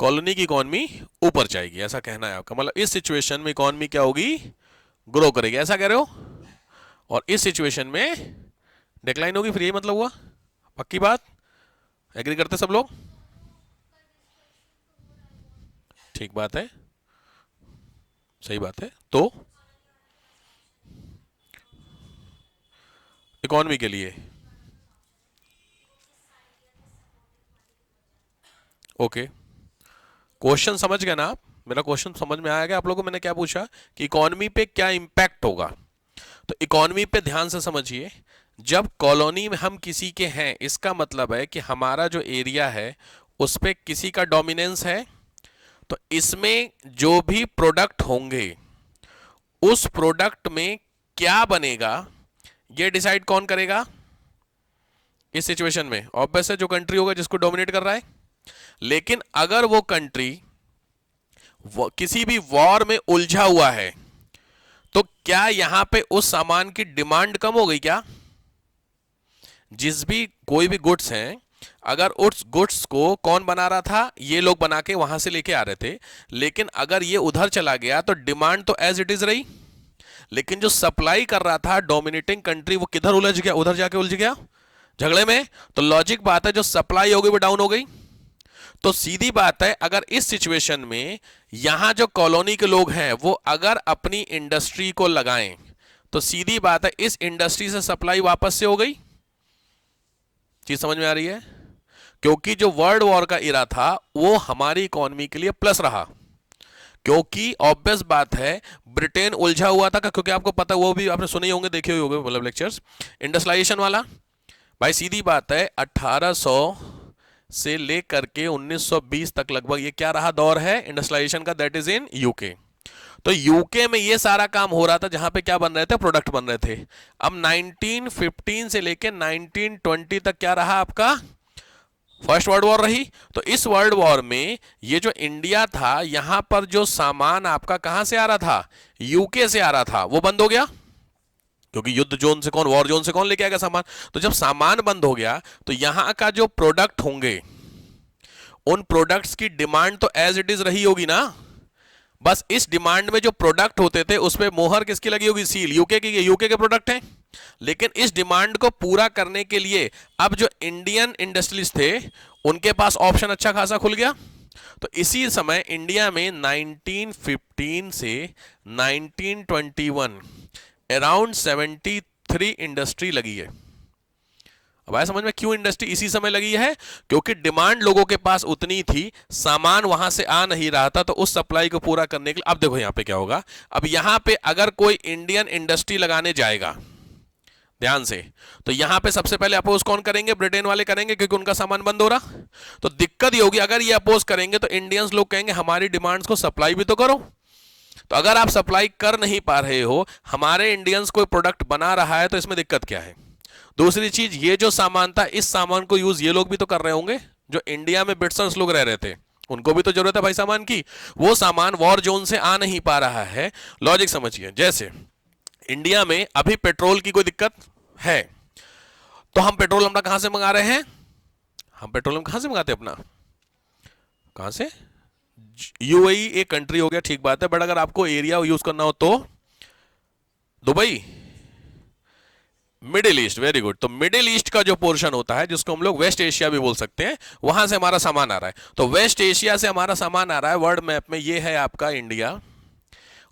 Colony की economy ऊपर जाएगी, ऐसा कहना है आपका। मतलब इस सिचुएशन में इकोनॉमी क्या होगी, ग्रो करेगी, ऐसा कह रहे हो। और इस सिचुएशन में डिक्लाइन होगी, फिर यही मतलब हुआ। पक्की बात, एग्री करते सब लोग? ठीक बात है, सही बात है। तो इकोनॉमी के लिए ओके, क्वेश्चन समझ गए ना आप? मेरा क्वेश्चन समझ में आया क्या आप लोगों को? मैंने क्या पूछा कि इकोनॉमी पे क्या इंपैक्ट होगा। तो इकोनॉमी पे ध्यान से समझिए, जब कॉलोनी में हम किसी के हैं, इसका मतलब है कि हमारा जो एरिया है उस पे किसी का डोमिनेंस है। तो इसमें जो भी प्रोडक्ट होंगे उस प्रोडक्ट में क्या बनेगा ये डिसाइड कौन करेगा इस सिचुएशन में? ऑब्वियस है जो कंट्री होगा जिसको डोमिनेट कर रहा है। लेकिन अगर वो कंट्री किसी भी वॉर में उलझा हुआ है तो क्या यहां पे उस सामान की डिमांड कम हो गई क्या? जिस भी कोई भी गुड्स हैं, अगर उस गुड्स को कौन बना रहा था, ये लोग बना के वहां से लेके आ रहे थे, लेकिन अगर ये उधर चला गया तो डिमांड तो एज इट इज रही, लेकिन जो सप्लाई कर रहा था डोमिनेटिंग कंट्री वो किधर उलझ गया? उधर जाके उलझ गया झगड़े में। तो लॉजिक बात है, जो सप्लाई हो गई वो डाउन हो गई। तो सीधी बात है, अगर इस सिचुएशन में यहां जो कॉलोनी के लोग हैं वो अगर अपनी इंडस्ट्री को लगाएं तो सीधी बात है इस इंडस्ट्री से सप्लाई वापस से हो गई। चीज समझ में आ रही है? क्योंकि जो वर्ल्ड वॉर का इरा था वो हमारी इकोनॉमी के लिए प्लस रहा, क्योंकि ऑब्वियस बात है ब्रिटेन उलझा हुआ था। क्योंकि आपको पता, वो भी आपने सुने होंगे, देखे हुए होंगे मतलब लेक्चर्स, इंडस्ट्रियलाइजेशन वाला। भाई सीधी बात है 1800 से लेकर के 1920 तक लगभग ये क्या रहा दौर है इंडस्ट्रियलाइजेशन का, दैट इज इन यूके। तो यूके में ये सारा काम हो रहा था जहां पे क्या बन रहे थे, प्रोडक्ट बन रहे थे। अब 1915 से लेकर 1920 तक क्या रहा आपका, फर्स्ट वर्ल्ड वॉर रही। तो इस वर्ल्ड वॉर में ये जो इंडिया था, यहां पर जो सामान आपका कहां से आ रहा था, यूके से आ रहा था, वो बंद हो गया। क्योंकि युद्ध जोन से कौन, वॉर जोन से कौन लेके आएगा सामान? तो जब सामान बंद हो गया तो यहां का जो प्रोडक्ट होंगे उन प्रोडक्ट्स की डिमांड तो एज इट इज रही होगी ना। बस इस डिमांड में जो प्रोडक्ट होते थे उस पर मोहर किसकी लगी होगी, सील, यूके की। यूके के प्रोडक्ट हैं। लेकिन इस डिमांड को पूरा करने के लिए अब जो इंडियन इंडस्ट्रीज थे उनके पास ऑप्शन अच्छा खासा खुल गया। तो इसी समय इंडिया में 1915 से 1921 अराउंड 73 इंडस्ट्री लगी है। अब आया समझ में क्यों इंडस्ट्री इसी समय लगी है? क्योंकि डिमांड लोगों के पास उतनी थी, सामान वहां से आ नहीं रहा था, तो उस सप्लाई को पूरा करने के लिए। अब देखो यहां पे क्या होगा, अब यहां पे अगर कोई इंडियन इंडस्ट्री लगाने जाएगा ध्यान से, तो यहां पे सबसे पहले अपोज कौन करेंगे? ब्रिटेन वाले करेंगे, क्योंकि उनका सामान बंद हो रहा। तो दिक्कत ये होगी, अगर ये अपोज करेंगे तो इंडियंस लोग कहेंगे हमारी डिमांड्स को सप्लाई भी तो करो। तो अगर आप सप्लाई कर नहीं पा रहे हो, हमारे इंडियंस कोई प्रोडक्ट बना रहा है, तो इसमें दिक्कत क्या है? दूसरी चीज, ये जो सामान था इस सामान को यूज ये लोग भी तो कर रहे होंगे, जो इंडिया में ब्रिटिशर्स लोग रह रहे थे, उनको भी तो जरूरत है भाई सामान की। वो सामान वॉर जोन से आ नहीं पा रहा है। लॉजिक समझिए, जैसे इंडिया में अभी पेट्रोल की कोई दिक्कत है, तो हम पेट्रोल अपना कहां से मंगा रहे हैं? हम पेट्रोल कहां से मंगाते हैं अपना? कहां से? यूएई एक कंट्री हो गया, ठीक बात है, बट अगर आपको एरिया यूज करना हो तो Dubai, middle east, very good. तो मिडिल ईस्ट का जो पोर्शन होता है, जिसको हम लोग वेस्ट एशिया भी बोल सकते हैं, वहां से हमारा सामान आ रहा है। तो वेस्ट एशिया से हमारा सामान आ रहा है, वर्ल्ड मैप में ये है आपका इंडिया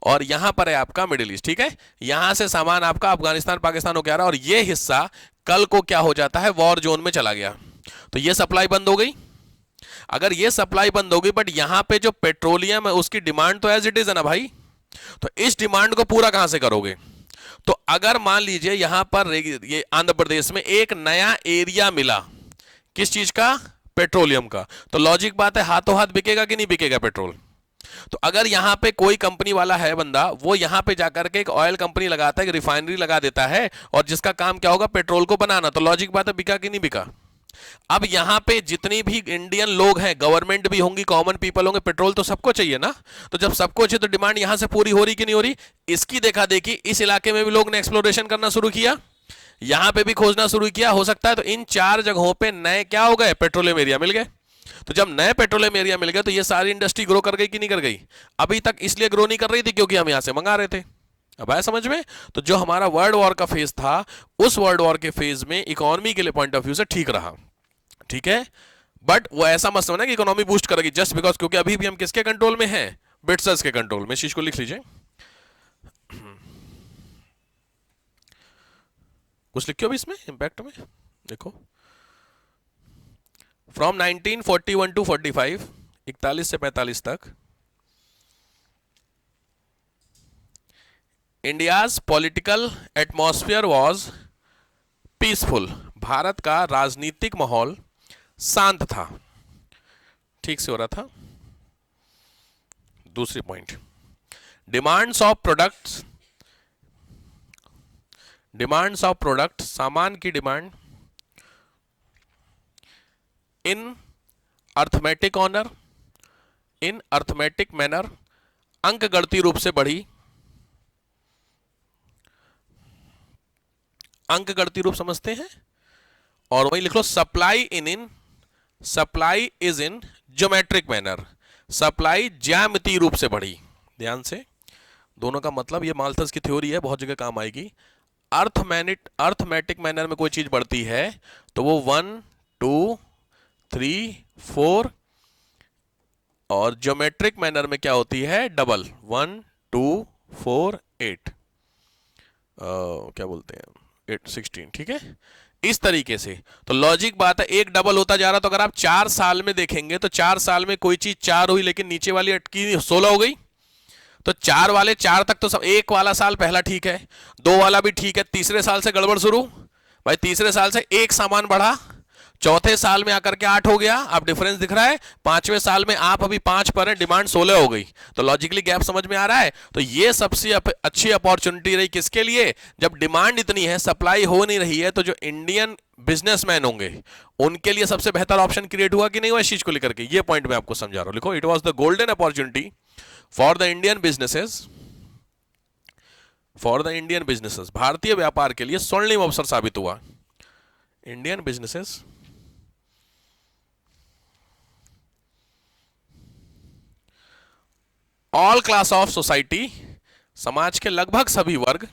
और यहां पर है आपका मिडिल ईस्ट, ठीक है। यहां से सामान आपका अफगानिस्तान पाकिस्तान होकर आ रहा है, और ये हिस्सा कल को क्या हो जाता है, वॉर जोन में चला गया, तो ये सप्लाई बंद हो गई। अगर ये सप्लाई बंद हो गई, बट यहां पे जो पेट्रोलियम है उसकी डिमांड तो एज इट इज है ना भाई, तो इस डिमांड को पूरा कहां से करोगे? तो अगर मान लीजिए यहां पर ये आंध्र प्रदेश में एक नया एरिया मिला, किस चीज का? पेट्रोलियम का। तो लॉजिक बात है, हाथों हाथ बिकेगा कि नहीं बिकेगा पेट्रोल? तो अगर यहां पे कोई कंपनी वाला है बंदा, वो यहां पे जाकर के एक ऑयल कंपनी लगाता है, एक रिफाइनरी लगा देता है, और जिसका काम क्या होगा, पेट्रोल को बनाना, तो लॉजिक बात है बिका कि नहीं बिका? अब यहां पे जितनी भी इंडियन लोग हैं, गवर्नमेंट भी होंगी, कॉमन पीपल होंगे, पेट्रोल तो सबको चाहिए ना। तो जब सबको चाहिए तो डिमांड यहां से पूरी हो रही कि नहीं हो रही? इसकी देखा देखी इस इलाके में भी लोग ने एक्सप्लोरेशन करना शुरू किया, यहां पे भी खोजना शुरू किया। हो सकता है तो इन चार जगहों पे नए क्या हो गए, पेट्रोलियम एरिया मिल गए। तो जब नए पेट्रोलियम एरिया मिल गए तो ये सारी इंडस्ट्री ग्रो कर गई कि नहीं कर गई? अभी तक इसलिए ग्रो नहीं कर रही थी क्योंकि हम यहां से मंगा रहे थे। अब आया समझ में? तो जो हमारा वर्ल्ड वॉर का फेज था, उस वर्ल्ड वॉर के फेज में इकोनॉमी के लिए पॉइंट ऑफ व्यू से ठीक रहा। ठीक है, बट वो ऐसा मत समझना कि इकोनॉमी बूस्ट करेगी जस्ट बिकॉज, क्योंकि अभी भी हम किसके कंट्रोल में हैं? ब्रिट्स के कंट्रोल में। इस चीज को लिख लीजिए, कुछ लिखियो भी इसमें इंपैक्ट में। देखो, फ्रॉम 1941 टू 45, 41 से 45 तक, India's political atmosphere was peaceful. Bharat का राजनीतिक माहौल शांत था, ठीक से हो रहा था। दूसरी पॉइंट, डिमांड्स ऑफ प्रोडक्ट, सामान की डिमांड इन अर्थमेटिक मैनर, अंक गणती रूप से बढ़ी। अंक गणती रूप समझते हैं? और वही लिख लो, supply is in geometric manner, supply ज्यामितीय रूप से बढ़ी। ध्यान से, दोनों का मतलब, ये माल्थस की थ्योरी है, बहुत जगह काम आएगी। अर्थमेटिक मैनर में कोई चीज बढ़ती है तो वो 1 2 3 4, और ज्योमेट्रिक मैनर में क्या होती है? डबल, 1 2 4 8, क्या बोलते हैं, 8 16। ठीक है, इस तरीके से। तो लॉजिक बात है, एक डबल होता जा रहा। तो अगर आप 4 साल में देखेंगे तो 4 साल में कोई चीज 4 हुई, लेकिन नीचे वाली अटकी 16 हो गई। तो 4 वाले 4 तक तो सब, एक वाला साल पहला ठीक है, 2 वाला भी ठीक है, तीसरे साल से गड़बड़ शुरू। भाई तीसरे साल से एक सामान बढ़ा, चौथे साल में आकर के 8 हो गया। अब डिफरेंस दिख रहा है, पांचवें साल में आप अभी 5 पर है, डिमांड 16 हो गई। तो लॉजिकली गैप समझ में आ रहा है? तो ये सबसे अच्छी अपॉर्चुनिटी रही किसके लिए? जब डिमांड इतनी है, सप्लाई हो नहीं रही है, तो जो इंडियन बिजनेसमैन होंगे उनके लिए सबसे बेहतर ऑप्शन क्रिएट हुआ कि नहीं हुआ? इस चीज को लेकर के ये पॉइंट मैं आपको समझा रहा हूं। लिखो, it was the golden opportunity for the Indian businesses, भारतीय व्यापार के लिए स्वर्णिम अवसर साबित हुआ। Indian businesses all class of society, समाज के लगभग सभी वर्ग,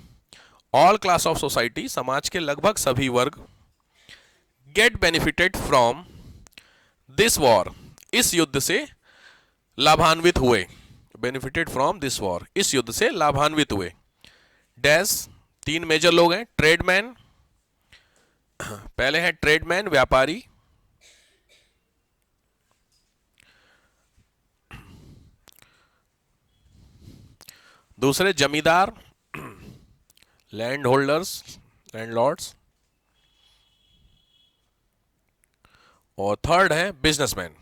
ऑल क्लास ऑफ सोसाइटी, समाज के लगभग सभी वर्ग, get benefited from this war, इस युद्ध से लाभान्वित हुए। बेनिफिटेड फ्रॉम दिस वॉर, इस युद्ध से लाभान्वित हुए। डैश, 3 मेजर लोग हैं। ट्रेडमैन, पहले है ट्रेडमैन, व्यापारी। दूसरे जमींदार, लैंड होल्डर्स, लैंडलॉर्ड्स। और थर्ड है बिजनेसमैन।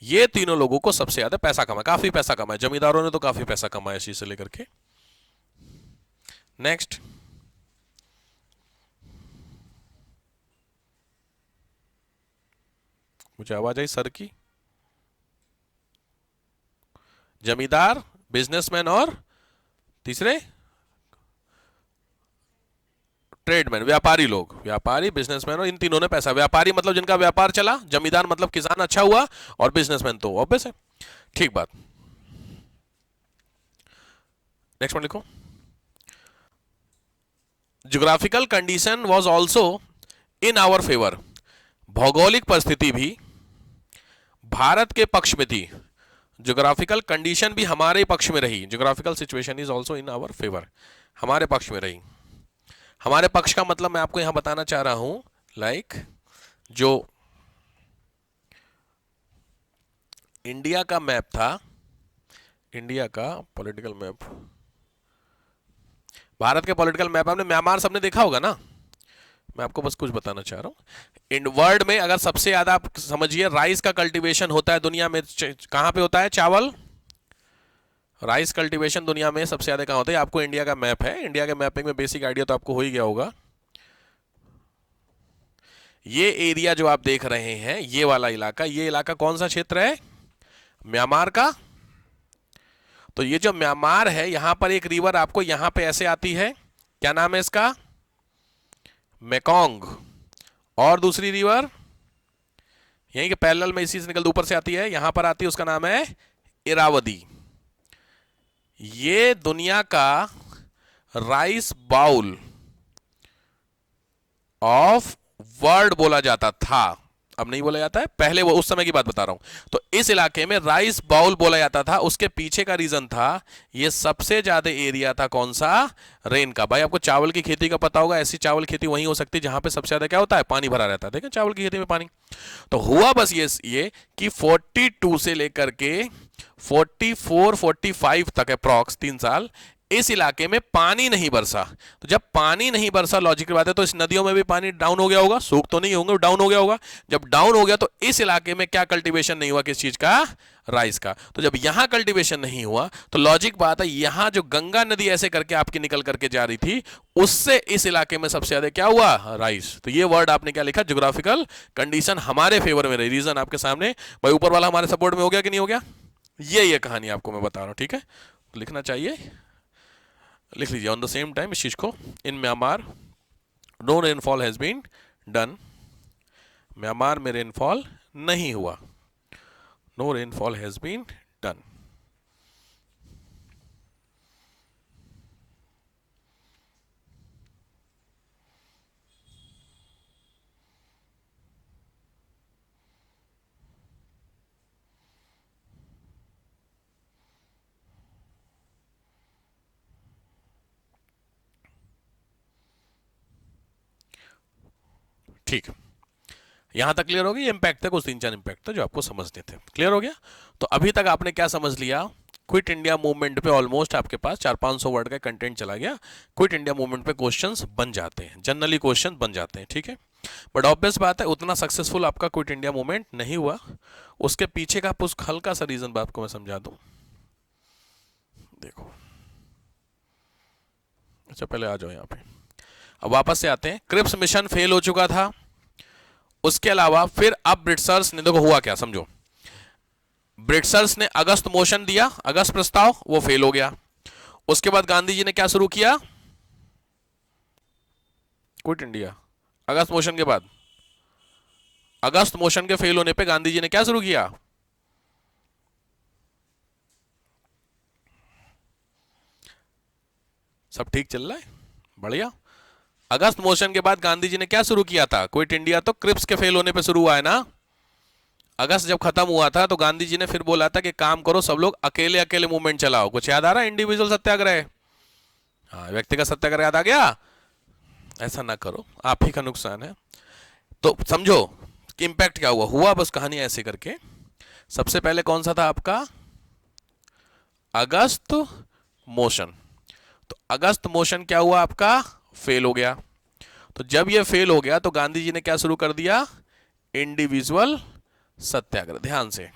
ये तीनों लोगों को सबसे ज्यादा पैसा कमाया, काफी पैसा कमाया। जमींदारों ने तो काफी पैसा कमाया इसी से लेकर के। नेक्स्ट, मुझे आवाज आई सर की? जमींदार, बिजनेसमैन और तीसरे ट्रेडमैन, व्यापारी लोग, व्यापारी, बिजनेसमैन, और इन तीनों ने पैसा। व्यापारी मतलब जिनका व्यापार चला, जमींदार मतलब किसान अच्छा हुआ, और बिजनेसमैन तो ऑब्वियस है। ठीक बात। नेक्स्ट पॉइंट लिखो, geographical condition was also in our favour, भौगोलिक परिस्थिति भी भारत के पक्ष में थी। ज्योग्राफिकल कंडीशन भी हमारे पक्ष में रही। Geographical situation is also in our favour, हमारे पक्ष में रही। हमारे पक्ष का मतलब मैं आपको यहां बताना चाह रहा हूं, लाइक जो इंडिया का मैप था, इंडिया का पॉलिटिकल मैप, भारत के पॉलिटिकल मैप, आपने म्यांमार सबने देखा होगा ना। मैं आपको बस कुछ बताना चाह रहा हूं। इन वर्ल्ड में अगर सबसे ज्यादा आप समझिए राइस का कल्टीवेशन होता है दुनिया में, कहां पे होता है? चावल, राइस कल्टीवेशन दुनिया में सबसे ज्यादा कहां होता है? आपको इंडिया का मैप है, इंडिया के मैपिंग में बेसिक आइडिया तो आपको हो ही गया होगा। ये एरिया जो आप देख रहे हैं, ये वाला इलाका, ये इलाका कौन सा क्षेत्र है? म्यांमार का। तो ये जो म्यांमार है, यहां पर एक रिवर आपको यहां पे ऐसे आती है, क्या नाम है इसका? मेकोंग। और दूसरी रिवर यहीं के पैरेलल में इसी से निकल ऊपर से आती है, यहां पर आती है, उसका नाम है इरावदी। ये दुनिया का राइस बाउल ऑफ वर्ल्ड बोला जाता था, अब नहीं बोला जाता है, पहले वो उस समय की बात बता रहा हूं। तो इस इलाके में राइस बाउल बोला जाता था। उसके पीछे का रीजन था, ये सबसे ज्यादा एरिया था कौन सा, रेन का। भाई आपको चावल की खेती का पता होगा, ऐसी चावल खेती वहीं हो सकती है जहां पे सबसे ज्यादा क्या होता है, पानी भरा रहता है। देखें चावल की खेती में पानी। तो हुआ बस ये कि 42 से लेकर के 44 45 तक अप्रॉक्स 3 साल इस इलाके में पानी नहीं बरसा। तो जब पानी नहीं बरसा, लॉजिक की बात है, तो इस नदियों में भी पानी डाउन हो गया होगा, सूख तो नहीं होंगे, डाउन हो गया होगा। जब डाउन हो गया तो इस इलाके में क्या कल्टीवेशन नहीं हुआ, किस चीज का, राइस का। तो जब यहां कल्टीवेशन नहीं हुआ तो लॉजिक बात है, यहां जो गंगा नदी ऐसे करके आपकी निकल करके जा रही थी, उससे इस इलाके में सबसे ज्यादा क्या हुआ, राइस। तो ये वर्ड आपने क्या लिखा, ज्योग्राफिकल कंडीशन हमारे फेवर में रही, रीजन आपके सामने। भाई ऊपर वाला हमारे सपोर्ट में हो गया कि नहीं हो गया, ये कहानी आपको मैं बता रहा हूं, ठीक है। लिखना चाहिए, लिख लीजिए ऑन द सेम टाइम इस चीज को। In Myanmar no rainfall has been done, Myanmar में रेनफॉल नहीं हुआ, no rainfall has been done. ठीक, यहां तक क्लियर हो गया। ये इंपैक्ट थे, कुछ 3-4 इंपैक्ट थे जो आपको समझने थे, क्लियर हो गया। तो अभी तक आपने क्या समझ लिया, क्विट इंडिया मूवमेंट पे ऑलमोस्ट आपके पास 400-500 वर्ड का कंटेंट चला गया। क्विट इंडिया मूवमेंट पे क्वेश्चंस बन जाते हैं, जनरली क्वेश्चन बन जाते हैं, ठीक है। बट ऑब्वियस बात है, उतना सक्सेसफुल आपका क्विट इंडिया मूवमेंट नहीं हुआ। उसके पीछे का कुछ हल्का सा रीजन आपको मैं समझा दूं। देखो, अच्छा पहले आ जाओ यहाँ पे, अब वापस से आते हैं। क्रिप्स मिशन फेल हो चुका था, उसके अलावा फिर अब ब्रिटिशर्स ने, देखो हुआ क्या समझो, ब्रिटिशर्स ने अगस्त मोशन दिया, अगस्त प्रस्ताव, वो फेल हो गया। उसके बाद गांधी जी ने क्या शुरू किया, क्विट इंडिया। अगस्त मोशन के बाद, अगस्त मोशन के फेल होने पे गांधी जी ने क्या शुरू किया, सब ठीक चल रहा है, बढ़िया। अगस्त मोशन के बाद गांधी जी ने क्या शुरू किया था, क्विट इंडिया। तो क्रिप्स के फेल होने पे शुरू हुआ है ना। अगस्त जब खत्म हुआ था तो गांधी जी ने फिर बोला था कि काम करो सब लोग अकेले अकेले मूवमेंट चलाओ। कुछ याद आ रहा है, इंडिविजुअल सत्याग्रह, हाँ व्यक्तिगत सत्याग्रह याद आ गया। ऐसा ना करो, आप ही का नुकसान है। तो समझो कि इंपैक्ट क्या हुआ, हुआ बस कहानी ऐसे करके। सबसे पहले कौन सा था आपका, अगस्त मोशन। तो अगस्त मोशन क्या हुआ आपका, फेल हो गया। तो जब ये फेल हो गया तो गांधी जी ने क्या शुरू कर दिया, इंडिविजुअल सत्याग्रह। ध्यान से,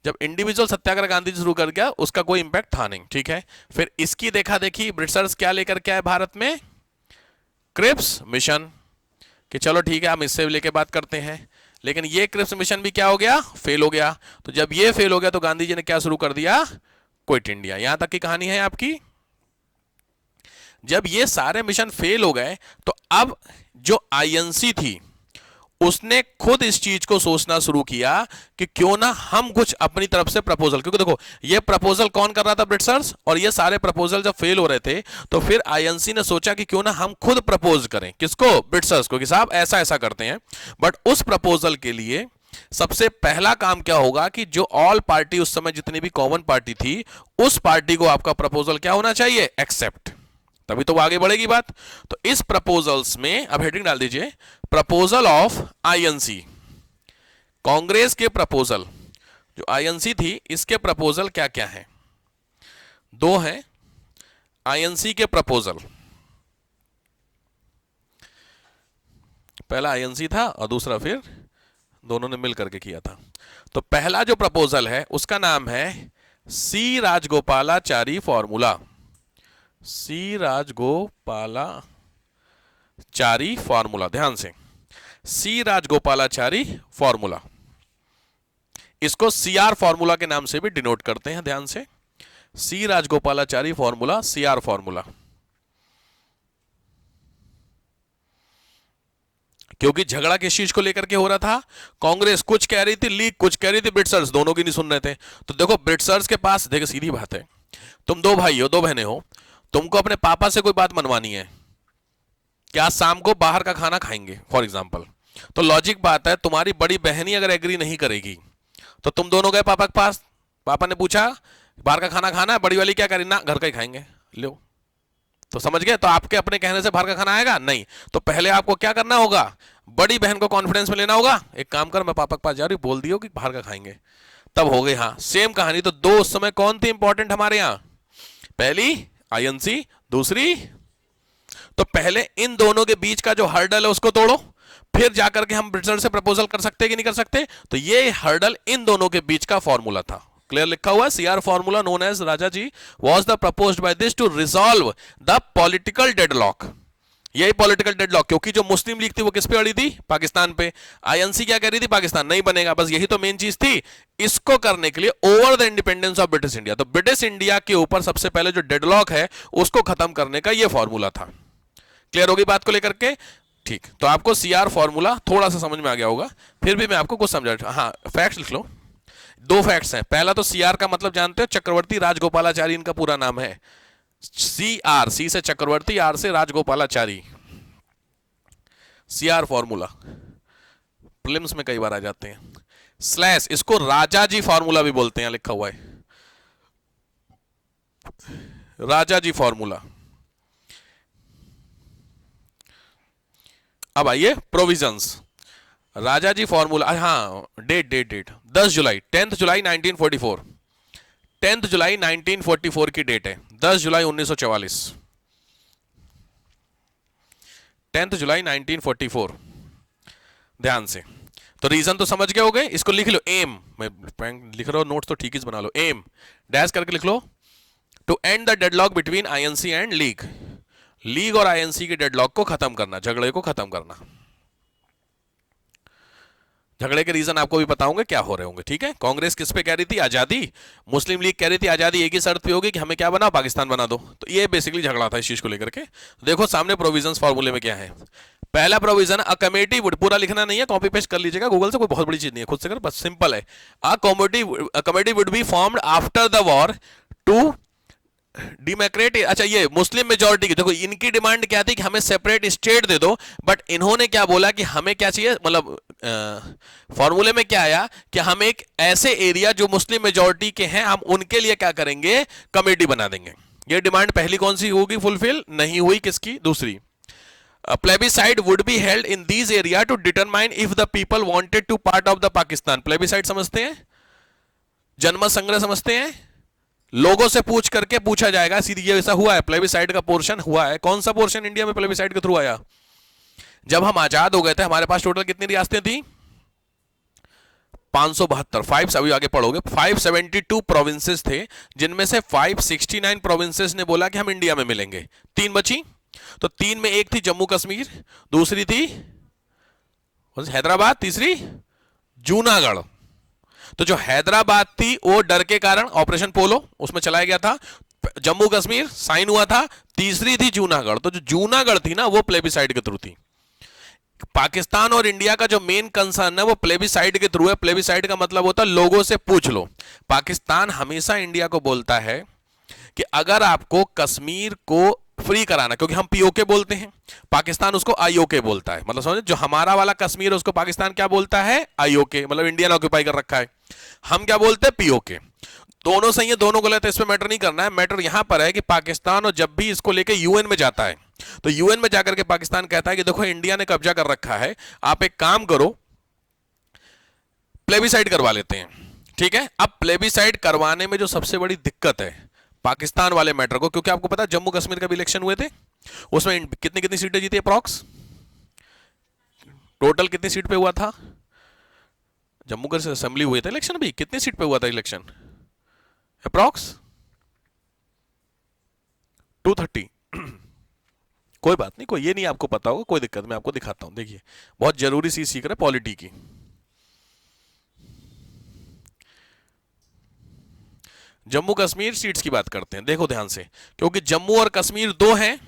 जब इंडिविजुअल सत्याग्रह गांधी जी शुरू कर गया, उसका कोई इंपैक्ट था नहीं, ठीक है। फिर इसकी देखा देखी ब्रिटिशर्स क्या लेकर के आए भारत में, क्रिप्स मिशन, कि चलो ठीक है हम इससे लेके बात करते हैं। लेकिन ये क्रिप्स मिशन भी क्या हो गया, फेल हो गया। तो जब ये फेल हो गया तो गांधी जी ने क्या शुरू कर दिया, क्विट इंडिया। यहां तक की कहानी है आपकी। जब ये सारे मिशन फेल हो गए तो अब जो आईएनसी थी उसने खुद इस चीज को सोचना शुरू किया कि क्यों ना हम कुछ अपनी तरफ से प्रपोजल, क्योंकि देखो ये प्रपोजल कौन कर रहा था, ब्रिटिशर्स। और ये सारे प्रपोजल जब फेल हो रहे थे तो फिर आईएनसी ने सोचा कि क्यों ना हम खुद प्रपोज करें, किसको, ब्रिटिशर्स को, कि साहब ऐसा ऐसा करते हैं। बट उस प्रपोजल के लिए सबसे पहला काम क्या होगा कि जो ऑल पार्टी, उस समय जितनी भी कॉमन पार्टी थी, उस पार्टी को आपका प्रपोजल क्या होना चाहिए, एक्सेप्ट, तभी तो वो आगे बढ़ेगी बात। तो इस प्रपोजल्स में, अब हेडिंग डाल दीजिए, प्रपोजल ऑफ आईएनसी। कांग्रेस के प्रपोजल, जो आईएनसी थी इसके प्रपोजल क्या क्या हैं, दो हैं आईएनसी के प्रपोजल। पहला आईएनसी था और दूसरा फिर दोनों ने मिल करके किया था। तो पहला जो प्रपोजल है उसका नाम है सी राजगोपालाचारी फॉर्मूला, सी राजगोपालाचारी फॉर्मूला। ध्यान से, सी राजगोपालाचारी फॉर्मूला, इसको सीआर फॉर्मूला के नाम से भी डिनोट करते हैं। ध्यान से, सी राजगोपालाचारी फॉर्मूला, सीआर फॉर्मूला। क्योंकि झगड़ा किस चीज को लेकर के हो रहा था, कांग्रेस कुछ कह रही थी, लीग कुछ कह रही थी, ब्रिटसर्स दोनों की नहीं सुन रहे थे। तो देखो ब्रिटसर्स के पास, देखो सीधी बात है, तुम दो भाई हो, दो बहनें हो, तुमको अपने पापा से कोई बात मनवानी है कि आज शाम को बाहर का खाना खाएंगे फॉर एग्जाम्पल, तो लॉजिक बात है, तुम्हारी बड़ी बहन ही अगर एग्री नहीं करेगी तो तुम दोनों गए पापा के पास, पापा ने पूछा बाहर का खाना खाना है, बड़ी वाली क्या करी, ना घर का ही खाएंगे, लो। तो समझ गए, तो आपके अपने कहने से बाहर का खाना आएगा नहीं, तो पहले आपको क्या करना होगा, बड़ी बहन को कॉन्फिडेंस में लेना होगा, एक काम कर मैं पापा के पास जा रही हूं, बोल दियो कि बाहर का खाएंगे, तब हो गई। हाँ सेम कहानी। तो दो उस समय कौन थी इंपॉर्टेंट हमारे यहां, पहली आईएनसी, दूसरी, तो पहले इन दोनों के बीच का जो हर्डल है उसको तोड़ो, फिर जाकर के हम ब्रिटसर से प्रपोजल कर सकते कि नहीं कर सकते। तो ये हर्डल इन दोनों के बीच का फॉर्मूला था, क्लियर लिखा हुआ है, CR formula known as Raja ji was the proposed by this to resolve the political deadlock. यही पॉलिटिकल डेडलॉक, क्योंकि जो मुस्लिम लीग थी वो किस पे अड़ी थी, पाकिस्तान पे, आईएनसी क्या कह रही थी, पाकिस्तान नहीं बनेगा, बस यही तो मेन चीज थी। इसको करने के लिए over the independence of British India, तो ब्रिटिश इंडिया के ऊपर सबसे पहले जो डेडलॉक है उसको खत्म करने का ये फॉर्मूला था। क्लियर होगी बात को लेकर के, ठीक। तो आपको सीआर फॉर्मूला थोड़ा सा समझ में आ गया होगा, फिर भी मैं आपको कुछ समझा। हाँ फैक्ट्स लिख लो, दो फैक्ट्स हैं। पहला तो सीआर का मतलब जानते हो, चक्रवर्ती राजगोपालाचारी इनका पूरा नाम है। सीआर, सी से चक्रवर्ती, आर से राजगोपालाचारी, सीआर फॉर्मूला प्रीलिम्स में कई बार आ जाते हैं। स्लैश, इसको राजा जी फॉर्मूला भी बोलते हैं, लिखा हुआ है राजा जी फॉर्मूला। अब आइए प्रोविजंस, राजा जी फॉर्मूला। हाँ डेट 10 जुलाई, 10 जुलाई 1944, 10 जुलाई 1944 की डेट है, 10 जुलाई 1944, 10 जुलाई 1944, ध्यान से। तो रीजन तो समझ गए हो गए, इसको लिख लो एम, मैं लिख रहा हूं नोट्स तो ठीक ही बना लो, एम डैश करके लिख लो, to end the deadlock between INC and League, League और आईएनसी के डेडलॉक को खत्म करना, झगड़े को खत्म करना। झगड़े के रीजन आपको भी बताऊंगे क्या हो रहे होंगे, ठीक है। कांग्रेस किस पे कह रही थी, आजादी, मुस्लिम लीग कह रही थी आजादी एक ही शर्त पे होगी कि हमें क्या बनाओ, पाकिस्तान बना दो। तो ये बेसिकली झगड़ा था इस चीज को लेकर के। देखो सामने प्रोविजंस फॉर्मूले में क्या है। पहला प्रोविजन, अ कमेटी वुड, पूरा लिखना नहीं है, कॉपी पेस्ट कर लीजिएगा गूगल से, कोई बहुत बड़ी चीज नहीं है, खुद से कर, बस सिंपल है। A committee would be formed after the war to democrat, अच्छा ये मुस्लिम मेजोरिटी की, देखो इनकी डिमांड क्या थी कि हमें सेपरेट स्टेट दे दो, बट इन्होंने क्या बोला कि हमें क्या चाहिए, मतलब फॉर्मूले में क्या आया कि हम एक ऐसे एरिया जो मुस्लिम मेजोरिटी के हैं हम उनके लिए क्या करेंगे, कमेटी बना देंगे। ये डिमांड पहली कौन सी होगी, फुलफिल नहीं हुई, किसकी, दूसरी। Plebiscite would be held in these area to determine if the people wanted to part of the Pakistan. Plebiscite समझते हैं, जनमत संग्रह समझते हैं, लोगों से पूछ करके पूछा जाएगा, सीधी ये ऐसा हुआ है, प्लेबिसाइड का पोर्शन हुआ है। कौन सा पोर्शन इंडिया में प्लेबिसाइड के थ्रू आया, जब हम आजाद हो गए थे हमारे पास टोटल कितनी रियासतें थी, 572, 5 अभी आगे पढ़ोगे, 572 प्रोविंसेस थे, जिनमें से 569 प्रोविंसेस ने बोला कि हम इंडिया में मिलेंगे, 3 बची। तो 3 में एक थी जम्मू कश्मीर, दूसरी थी हैदराबाद, तीसरी जूनागढ़। तो जो हैदराबाद थी वो डर के कारण ऑपरेशन पोलो उसमें चलाया गया था, जम्मू कश्मीर साइन हुआ था, तीसरी थी जूनागढ़। तो जो जूनागढ़ थी ना वो प्लेबिसाइड के थ्रू थी। पाकिस्तान और इंडिया का जो मेन कंसर्न है वो प्लेबिसाइड के थ्रू है। प्लेबिसाइड का मतलब होता है लोगों से पूछ लो। पाकिस्तान हमेशा इंडिया को बोलता है कि अगर आपको कश्मीर को फ्री कराना, क्योंकि हम पीओके बोलते हैं, पाकिस्तान उसको आईओके बोलता है, मतलब समझे, जो हमारा वाला कश्मीर है उसको पाकिस्तान क्या बोलता है, आईओके, मतलब इंडियन ऑक्यूपाई कर रखा है। हम क्या बोलते हैं, पीओके। दोनों सही है, दोनों गलत है, इस पे मैटर नहीं करना है। मैटर यहां पर है कि पाकिस्तान और जब भी इसको लेके यूएन में जाता है तो यूएन में जाकर के पाकिस्तान कहता है कि देखो इंडिया ने कब्जा कर रखा है, आप एक काम करो प्लेबिसाइड करवा लेते हैं, ठीक है। अब प्लेबिसाइड करवाने में जो सबसे बड़ी दिक्कत है पाकिस्तान वाले मैटर को, क्योंकि आपको पता है जम्मू कश्मीर का भी इलेक्शन हुए थे, उसमें कितनी कितनी सीटें जीती अप्रॉक्स, टोटल कितनी सीट पे हुआ था, जम्मू कश्मीर असेंबली हुए थे इलेक्शन, भी कितनी सीट पे हुआ था इलेक्शन, अप्रॉक्स 230। कोई बात नहीं, कोई ये नहीं आपको पता होगा, कोई दिक्कत, मैं आपको दिखाता हूं, देखिए बहुत जरूरी चीज सीख रहे पॉलिटी की। जम्मू कश्मीर सीट्स की बात करते हैं, देखो ध्यान से, क्योंकि जम्मू और कश्मीर दो हैं,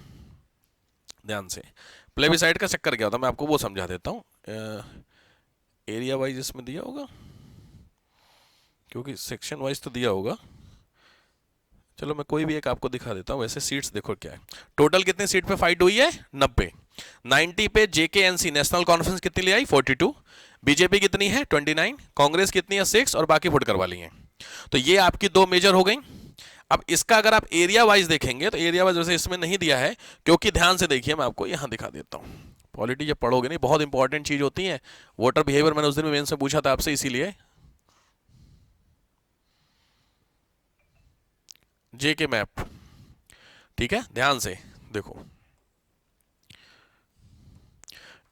ध्यान से। प्लेबिसाइड का चक्कर क्या होता है मैं आपको वो समझा देता हूँ। एरिया वाइज इसमें दिया होगा, क्योंकि सेक्शन वाइज तो दिया होगा। चलो मैं कोई भी एक आपको दिखा देता हूँ। वैसे सीट्स देखो क्या है, टोटल कितने सीट पे फाइट हुई है, 90। 90 पे जेकेएनसी नेशनल कॉन्फ्रेंस कितनी ले आई, 42। बीजेपी कितनी है, 29। कांग्रेस कितनी है, 6। और बाकी फुटकर वाली हैं। तो ये आपकी दो मेजर हो गई। अब इसका अगर आप एरिया वाइज देखेंगे तो एरिया वाइज वैसे इसमें नहीं दिया है, क्योंकि ध्यान से देखिए मैं आपको यहां दिखा देता हूं। पॉलिटी जब पढ़ोगे नहीं, बहुत इंपॉर्टेंट चीज होती है। वोटर बिहेवियर मैंने उस दिन मेन से पूछा था आपसे, इसीलिए जे के मैप, ठीक है, ध्यान से देखो।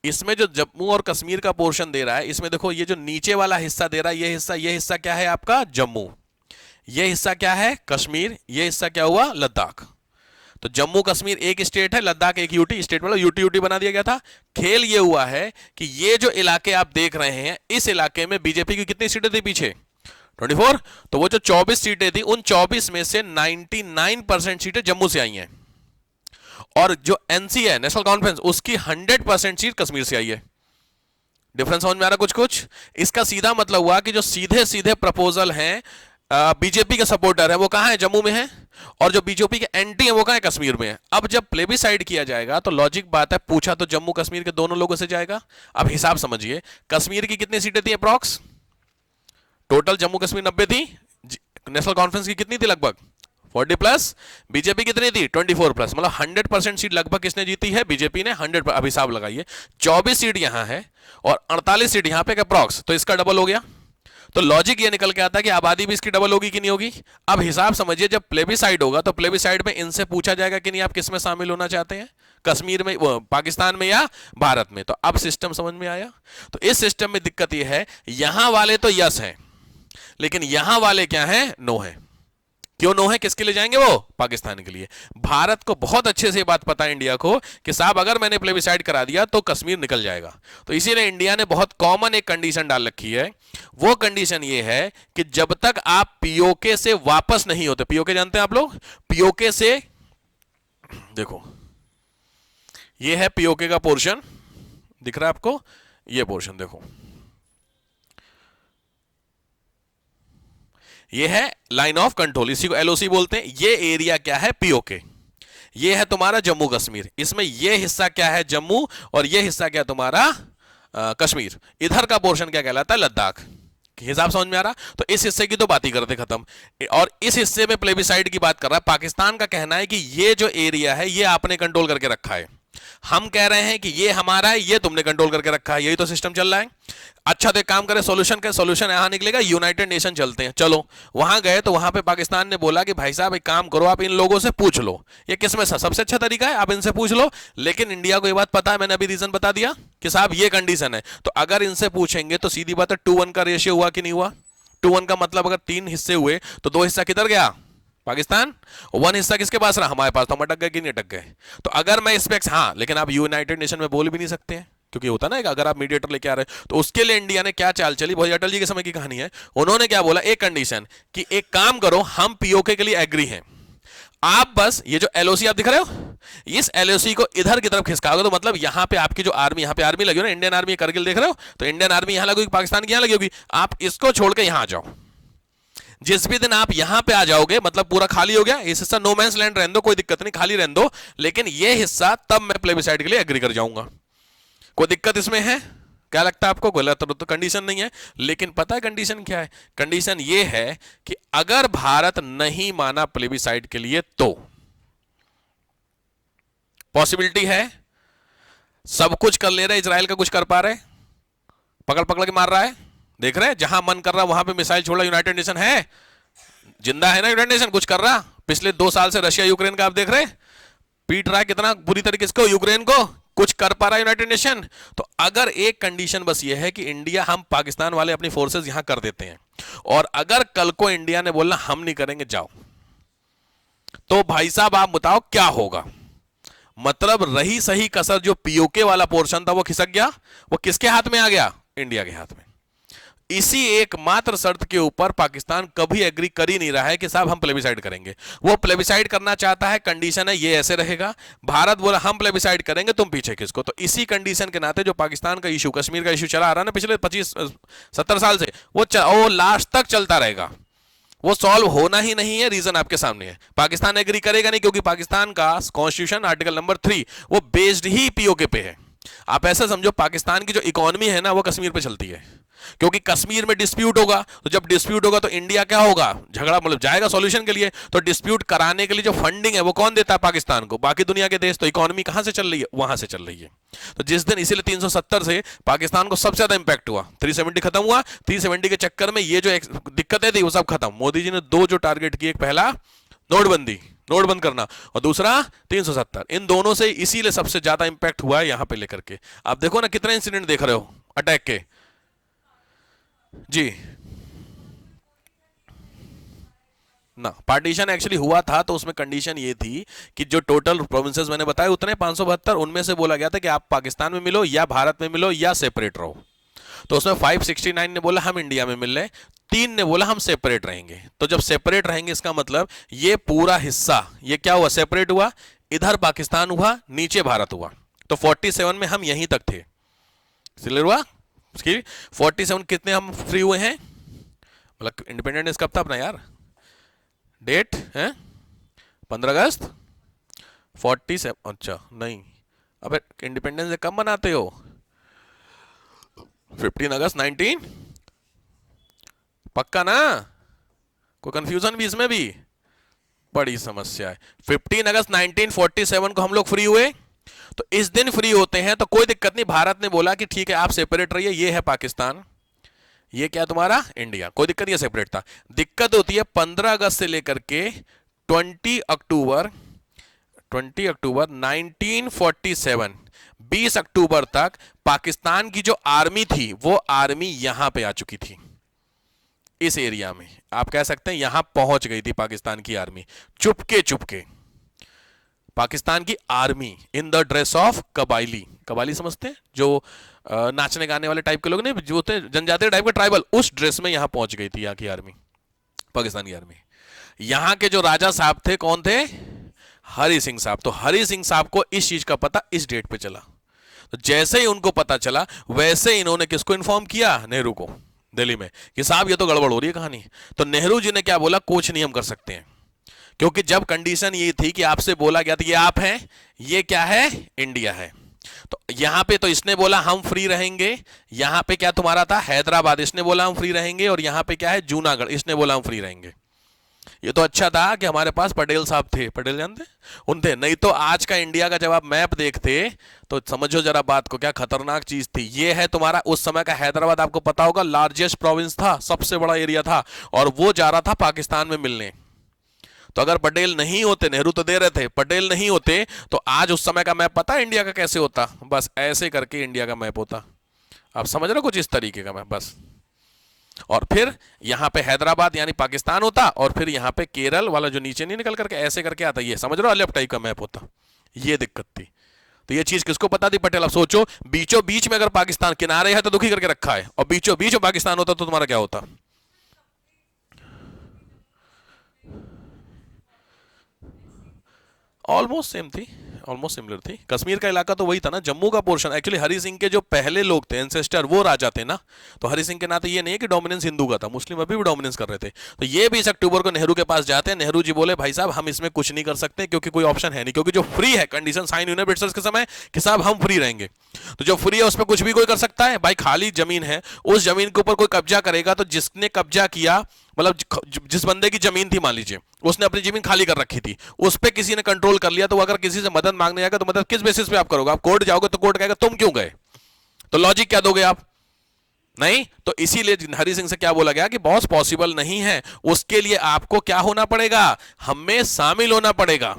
इसमें जो जम्मू और कश्मीर का पोर्शन दे रहा है, इसमें देखो ये जो नीचे वाला हिस्सा दे रहा है, ये हिस्सा क्या है आपका, जम्मू। ये हिस्सा क्या है, कश्मीर। ये हिस्सा क्या हुआ, लद्दाख। तो जम्मू कश्मीर एक स्टेट है, लद्दाख एक यूटी स्टेट, मतलब यूटी यूटी बना दिया गया था। खेल ये हुआ है कि ये जो इलाके आप देख रहे हैं, इस इलाके में बीजेपी की कितनी सीटें थी पीछे, 24। तो वो जो 24 सीटें थी, उन 24 में से 99% सीटें जम्मू से आई हैं। और जो एनसी है, नेशनल कॉन्फ्रेंस, उसकी 100% सीट कश्मीर से आई है। डिफरेंस समझ में आ रहा कुछ कुछ। इसका सीधा मतलब हुआ कि जो सीधे सीधे प्रपोजल हैं बीजेपी के सपोर्टर है, वो कहां है, जम्मू में है। और जो बीजेपी के एंटी है, वो कहां है, कश्मीर में है। अब जब प्लेबिसाइड किया जाएगा तो लॉजिक बात है, पूछा तो जम्मू कश्मीर के दोनों लोगों से जाएगा। अब हिसाब समझिए, कश्मीर की कितनी सीटें थी अप्रॉक्स, टोटल जम्मू कश्मीर 90 थी, नेशनल कॉन्फ्रेंस की कितनी थी, लगभग 40+, बीजेपी कितनी थी, 24+, मतलब 100% सीट लगभग किसने जीती है, बीजेपी ने 100। अब हिसाब लगाइए, 24 सीट यहां है और 48 सीट यहां पे अप्रॉक्स, तो इसका डबल हो गया। तो लॉजिक ये निकल के आता है कि आबादी भी इसकी डबल होगी कि नहीं होगी। अब हिसाब समझिए, जब प्लेबिसाइड होगा तो प्लेबिसाइड में इनसे पूछा जाएगा कि नहीं आप किस में शामिल होना चाहते हैं, कश्मीर में, पाकिस्तान में या भारत में। तो अब सिस्टम समझ में आया। तो इस सिस्टम में दिक्कत यह है, यहां वाले तो यस हैं, लेकिन यहां वाले क्या हैं, नो है। क्यों नो है, किसके लिए जाएंगे वो, पाकिस्तान के लिए। भारत को बहुत अच्छे से बात पता है, इंडिया को, कि साहब अगर मैंने प्लेबिसाइड करा दिया तो कश्मीर निकल जाएगा। तो इसीलिए इंडिया ने बहुत कॉमन एक कंडीशन डाल रखी है। वो कंडीशन ये है कि जब तक आप पीओके से वापस नहीं होते, पीओके जानते हैं आप लोग, पीओके से देखो, ये है पीओके का पोर्शन, दिख रहा है आपको, ये पोर्शन देखो, ये है लाइन ऑफ कंट्रोल, इसी को एलओसी बोलते हैं। ये एरिया क्या है, पीओके। ये है तुम्हारा जम्मू कश्मीर, इसमें ये हिस्सा क्या है, जम्मू, और ये हिस्सा क्या है तुम्हारा कश्मीर। इधर का पोर्शन क्या कहलाता है, लद्दाख। हिसाब समझ में आ रहा। तो इस हिस्से की तो बात ही करते खत्म, और इस हिस्से में प्लेबिसाइड की बात कर रहा है। पाकिस्तान का कहना है कि ये जो एरिया है ये आपने कंट्रोल करके रखा है, हम कह रहे हैं कि ये हमारा है, ये तुमने कंट्रोल करके रखा है। यही तो सिस्टम चल रहा है। अच्छा तो एक काम करें, सॉल्यूशन का सॉल्यूशन यहां निकलेगा, यूनाइटेड नेशन चलते हैं। चलो वहां गए तो वहां पे पाकिस्तान ने बोला कि भाई साहब एक काम करो, आप इन लोगों से पूछ लो, ये किसमें सबसे अच्छा तरीका है, आप इनसे पूछ लो। लेकिन इंडिया को ये बात पता है, मैंने अभी रीजन बता दिया कि साहब ये कंडीशन है। तो अगर इनसे पूछेंगे तो सीधी बात है, 2-1 का रेशियो हुआ कि नहीं हुआ। 2-1 का मतलब अगर 3 हिस्से हुए तो 2 हिस्सा किधर गया, पाकिस्तान, 1 हिस्सा किसके पास रहा, हमारे पास। तो हम अटक गए कि नहीं अटक गए। तो अगर मैं इस पे, हाँ, लेकिन आप यूनाइटेड नेशन में बोल भी नहीं सकते हैं, क्योंकि होता ना, अगर आप मीडिएटर लेके आ रहे हैं। तो उसके लिए इंडिया ने क्या चाल चली, बहुत अटल जी के समय की कहानी है। उन्होंने क्या बोला, एक कंडीशन कि एक काम करो, हम पीओके के लिए एग्री हैं, आप बस ये जो एलओसी आप दिख रहे हो, इस एलओसी को इधर की तरफ खिसकाओगे, तो मतलब यहां पे आपकी जो आर्मी, यहां पे आर्मी लगी हो ना, इंडियन आर्मी, करगिल देख रहे हो, तो इंडियन आर्मी यहां लगेगी, पाकिस्तान की यहां लगी होगी। आप इसको छोड़ के यहां आ जाओ। जिस भी दिन आप यहां पे आ जाओगे, मतलब पूरा खाली हो गया, इस हिस्सा नो मैंस लैंड रहने दो, कोई दिक्कत नहीं, खाली रहने दो, लेकिन ये हिस्सा तब मैं प्लेबिसाइड के लिए एग्री कर जाऊंगा। कोई दिक्कत इसमें है, क्या लगता है आपको, गलत तो कंडीशन नहीं है। लेकिन पता है कंडीशन क्या है, कंडीशन ये है कि अगर भारत नहीं माना प्लेबिसाइड के लिए तो पॉसिबिलिटी है, सब कुछ कर ले रहे, इजराइल का कुछ कर पा रहे, पकड़ पकड़ के मार रहा है, देख रहे हैं, जहां मन कर रहा वहां पे मिसाइल छोड़ा। यूनाइटेड नेशन है, जिंदा है ना यूनाइटेड नेशन, कुछ कर रहा। पिछले 2 साल से रशिया यूक्रेन का आप देख रहे, पीट रहा है कितना बुरी तरीके से यूक्रेन को, कुछ कर पा रहा है यूनाइटेड नेशन। तो अगर एक कंडीशन बस ये है कि इंडिया, हम पाकिस्तान वाले अपनी फोर्सेस यहां कर देते हैं, और अगर कल को इंडिया ने बोला हम नहीं करेंगे, जाओ, तो भाई साहब आप बताओ क्या होगा। मतलब रही सही कसर, जो पीओके वाला पोर्शन था वो खिसक गया, वो किसके हाथ में आ गया, इंडिया के हाथ में। इसी एकमात्र शर्त के ऊपर पाकिस्तान कभी एग्री कर ही नहीं रहा है कि साहब हम प्लेबिसाइड करेंगे। वो प्लेबिसाइड करना चाहता है, कंडीशन है ये ऐसे रहेगा। भारत बोला हम प्लेबिसाइड करेंगे, तुम पीछे किसको। तो इसी कंडीशन के नाते जो पाकिस्तान का इशू, कश्मीर का इशू चला आ रहा है ना पिछले 25-70 साल से, वो लास्ट तक चलता रहेगा। वो सॉल्व होना ही नहीं है। रीजन आपके सामने है, पाकिस्तान एग्री करेगा नहीं, क्योंकि पाकिस्तान का कॉन्स्टिट्यूशन आर्टिकल नंबर 3 वो बेस्ड ही पीओके पे है। आप ऐसा समझो, पाकिस्तान की जो इकोनॉमी है ना वो कश्मीर पे चलती है, क्योंकि कश्मीर में डिस्प्यूट होगा, तो जब डिस्प्यूट होगा तो इंडिया क्या होगा, झगड़ा मतलब जाएगा सॉल्यूशन के लिए। तो डिस्प्यूट कराने के लिए जो फंडिंग है वो कौन देता है, पाकिस्तान को, बाकी दुनिया के देश। तो इकोनॉमी कहां से चल रही है, वहां से चल रही है। तो जिस दिन, इसीलिए 370 से पाकिस्तान को सबसे ज्यादा इंपैक्ट हुआ। 370 खत्म हुआ, 370 के चक्कर में ये जो दिक्कतें थी वो सब खत्म। मोदी जी ने दो जो टारगेट किए, पहला नोटबंदी, नोट बंद करना, और दूसरा 370, इन दोनों से इसीलिए सबसे ज्यादा इंपैक्ट हुआ है यहां पे लेकर के। आप देखो ना कितने इंसिडेंट देख रहे हो अटैक के। जी ना, पार्टीशन एक्चुअली हुआ था तो उसमें कंडीशन ये थी कि जो टोटल प्रोविंसेस मैंने बताए उतने 572, उनमें से बोला गया था कि आप पाकिस्तान में मिलो या भारत में मिलो या सेपरेट रहो। तो उसमें 569 ने बोला हम इंडिया में मिल रहे, 3 ने बोला हम सेपरेट रहेंगे। तो जब सेपरेट रहेंगे इसका मतलब ये पूरा हिस्सा ये क्या हुआ, सेपरेट हुआ, इधर पाकिस्तान हुआ, नीचे भारत हुआ। तो 47 में हम यहीं तक थे, क्लियर हुआ। 47 कितने हम फ्री हुए हैं, मतलब इंडिपेंडेंस कब था अपना यार, डेट है 15 अगस्त 47। अच्छा नहीं, अबे इंडिपेंडेंस कब मनाते हो, 15 अगस्त 19, पक्का ना, कोई कंफ्यूजन भी इसमें भी, बड़ी समस्या है। 15 अगस्त 1947 को हम लोग फ्री हुए। तो इस दिन फ्री होते हैं तो कोई दिक्कत नहीं, भारत ने बोला कि ठीक है आप सेपरेट रहिए, ये है पाकिस्तान, ये क्या तुम्हारा इंडिया, कोई दिक्कत नहीं, सेपरेट था। दिक्कत होती है 15 अगस्त से लेकर के 20 अक्टूबर 1947, 20 अक्टूबर तक पाकिस्तान की जो आर्मी थी वो आर्मी यहां पे आ चुकी थी, इस एरिया में। आप कह सकते हैं यहां पहुंच गई थी पाकिस्तान की आर्मी, चुपके चुपके। पाकिस्तान की army in the dress of कबाइली, कबाइली समझते हैं, जो नाचने गाने वाले टाइप के लोग नहीं, जो होते जनजातीय टाइप के ट्राइबल, उस ड्रेस में यहां पहुंच गई थी यहाँ की आर्मी, पाकिस्तान की आर्मी। यहां के जो राजा साहब थे कौन थे, हरि सिंह साहब। तो हरि सिंह साहब को इस चीज का पता इस डेट पे चला। तो जैसे ही उनको पता चला वैसे इन्होंने किसको इन्फॉर्म किया, नेहरू को, दिल्ली में, कि साहब ये तो गड़बड़ हो रही है कहानी। तो नेहरू जी ने क्या बोला, कुछ नहीं हम कर सकते हैं, क्योंकि जब कंडीशन ये थी कि आपसे बोला गया था ये आप हैं, ये क्या है, इंडिया है। तो यहां पे तो इसने बोला हम फ्री रहेंगे, यहां पे क्या तुम्हारा था, हैदराबाद, इसने बोला हम फ्री रहेंगे, और यहां पे क्या है, जूनागढ़, इसने बोला हम फ्री रहेंगे। ये तो अच्छा था कि हमारे पास पटेल साहब थे, पटेल जानते उनते, नहीं तो आज का इंडिया का जब आप मैप देखते तो समझो जरा बात को, क्या खतरनाक चीज थी। ये है तुम्हारा उस समय का हैदराबाद, आपको पता होगा लार्जेस्ट प्रोविंस था, सबसे बड़ा एरिया था, और वो जा रहा था पाकिस्तान में मिलने। तो अगर पटेल नहीं होते, नेहरू तो दे रहे थे, पटेल नहीं होते तो आज उस समय का मैप पता है इंडिया का कैसे होता, बस ऐसे करके इंडिया का मैप होता। आप समझ रहे हो, कुछ इस तरीके का मैप बस। और फिर यहां पे हैदराबाद यानी पाकिस्तान होता, और फिर यहां पे केरल वाला जो नीचे नहीं निकल करके ऐसे करके आता, ये समझ रहे हो, लेफ्ट टाइप का मैप होता। ये दिक्कत थी। तो ये चीज किसको पता थी, पटेल। अब सोचो बीचों बीच में अगर पाकिस्तान किनारे है तो दुखी करके रखा है, और बीचों बीच में पाकिस्तान होता तो तुम्हारा क्या होता। ऑलमोस्ट सेम थी, ऑलमोस्ट सिमिलर थी। कश्मीर का इलाका तो वही था ना, जम्मू का पोर्शन। एक्चुअली हरि सिंह के जो पहले लोग थे, एंसेस्टर, वो राजा थे ना। तो हरि सिंह के नाते ये नहीं है कि डोमिनेंस हिंदू का था, मुस्लिम अभी भी डोमिनेंस कर रहे थे। तो ये 20 अक्टूबर को नेहरू के पास जाते हैं, नेहरू जी बोले भाई साहब हम इसमें कुछ नहीं कर सकते, क्योंकि कोई ऑप्शन है नहीं, क्योंकि जो फ्री है, कंडीशन साइन हुई ब्रिटिशर्स के समय कि साहब हम फ्री रहेंगे। तो जो फ्री है उसमें कुछ भी कोई कर सकता है भाई, खाली जमीन है, उस जमीन के ऊपर कोई कब्जा करेगा तो जिसने कब्जा किया, मतलब जिस बंदे की जमीन थी, मान लीजिए उसने अपनी जमीन खाली कर रखी थी, उस पे किसी ने कंट्रोल कर लिया, तो अगर किसी से मदद मांगने जाएगा तो मदद किस बेसिस पे आप करोगे, आप कोर्ट जाओगे तो कोर्ट कहेगा तुम क्यों गए, तो लॉजिक क्या दोगे आप, नहीं। तो इसीलिए हरि सिंह से क्या बोला गया कि बॉस पॉसिबल नहीं है, उसके लिए आपको क्या होना पड़ेगा, हमें शामिल होना पड़ेगा।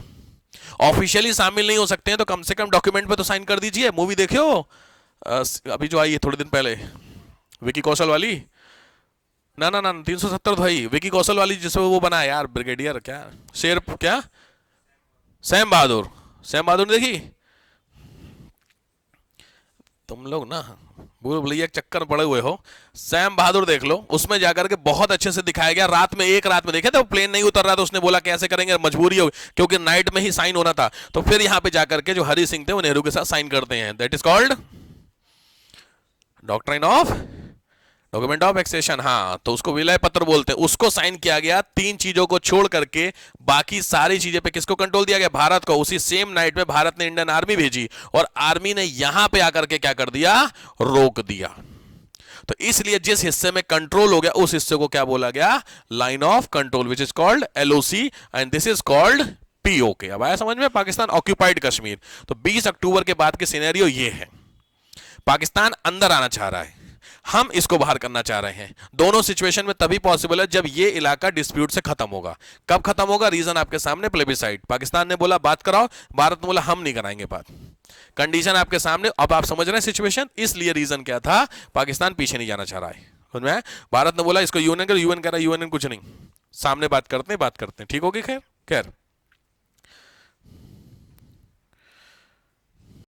ऑफिशियली शामिल नहीं हो सकते हैं तो कम से कम डॉक्यूमेंट पे तो साइन कर दीजिए। मूवी देखे हो अभी जो आई है थोड़े दिन पहले, विकी कौशल वाली, ना ना ना 370 तो है विकी कौशल वाली, जिसमें वो बना है यार ब्रिगेडियर, क्या शेर, क्या सैम बहादुर, सैम बहादुर ने देखी। तुम लोग ना भूल भुलैया के चक्कर में पड़े हुए हो, सैम बहादुर देख लो, उसमें जाकर के बहुत अच्छे से दिखाया गया। रात में, एक रात में देखे थे, वो प्लेन नहीं उतर रहा था, उसने बोला कैसे करेंगे, मजबूरी हो क्योंकि नाइट में ही साइन होना था। तो फिर यहां पे जाकर के जो हरि सिंह थे वो नेहरू के साथ साइन करते हैं। That is called doctrine of document of accession. हाँ, तो उसको विलय पत्र बोलते हैं। उसको साइन किया गया, तीन चीजों को छोड़ करके बाकी सारी चीजें पे किसको कंट्रोल दिया गया? भारत को। उसी सेम नाइट में भारत ने इंडियन आर्मी भेजी और आर्मी ने यहां पे आकर के क्या कर दिया? रोक दिया। तो इसलिए जिस हिस्से में कंट्रोल हो गया उस हिस्से को क्या बोला गया? Line of control, which is called LOC and this is called PoK. अब आया समझ में? पाकिस्तान ऑक्यूपाइड कश्मीर। तो 20 अक्टूबर के बाद के सिनेरियो ये है, पाकिस्तान अंदर आना चाह रहा है, हम इसको बाहर करना चाह रहे हैं। दोनों सिचुएशन में तभी पॉसिबल है जब ये इलाका डिस्प्यूट से खत्म होगा। कब खत्म होगा? रीजन आपके सामने, प्लेबिसाइड। पाकिस्तान ने बोला बात कराओ, भारत ने बोला हम नहीं कराएंगे बात। कंडीशन आपके सामने, अब आप समझ रहे हैं सिचुएशन। इसलिए रीजन क्या था? पाकिस्तान पीछे नहीं जाना चाह रहा है। समझ में आया? भारत ने बोला इसको यूएन करो, यूएन कह रहा है यूएन कुछ नहीं, सामने बात करते हैं ठीक होगी। खैर खैर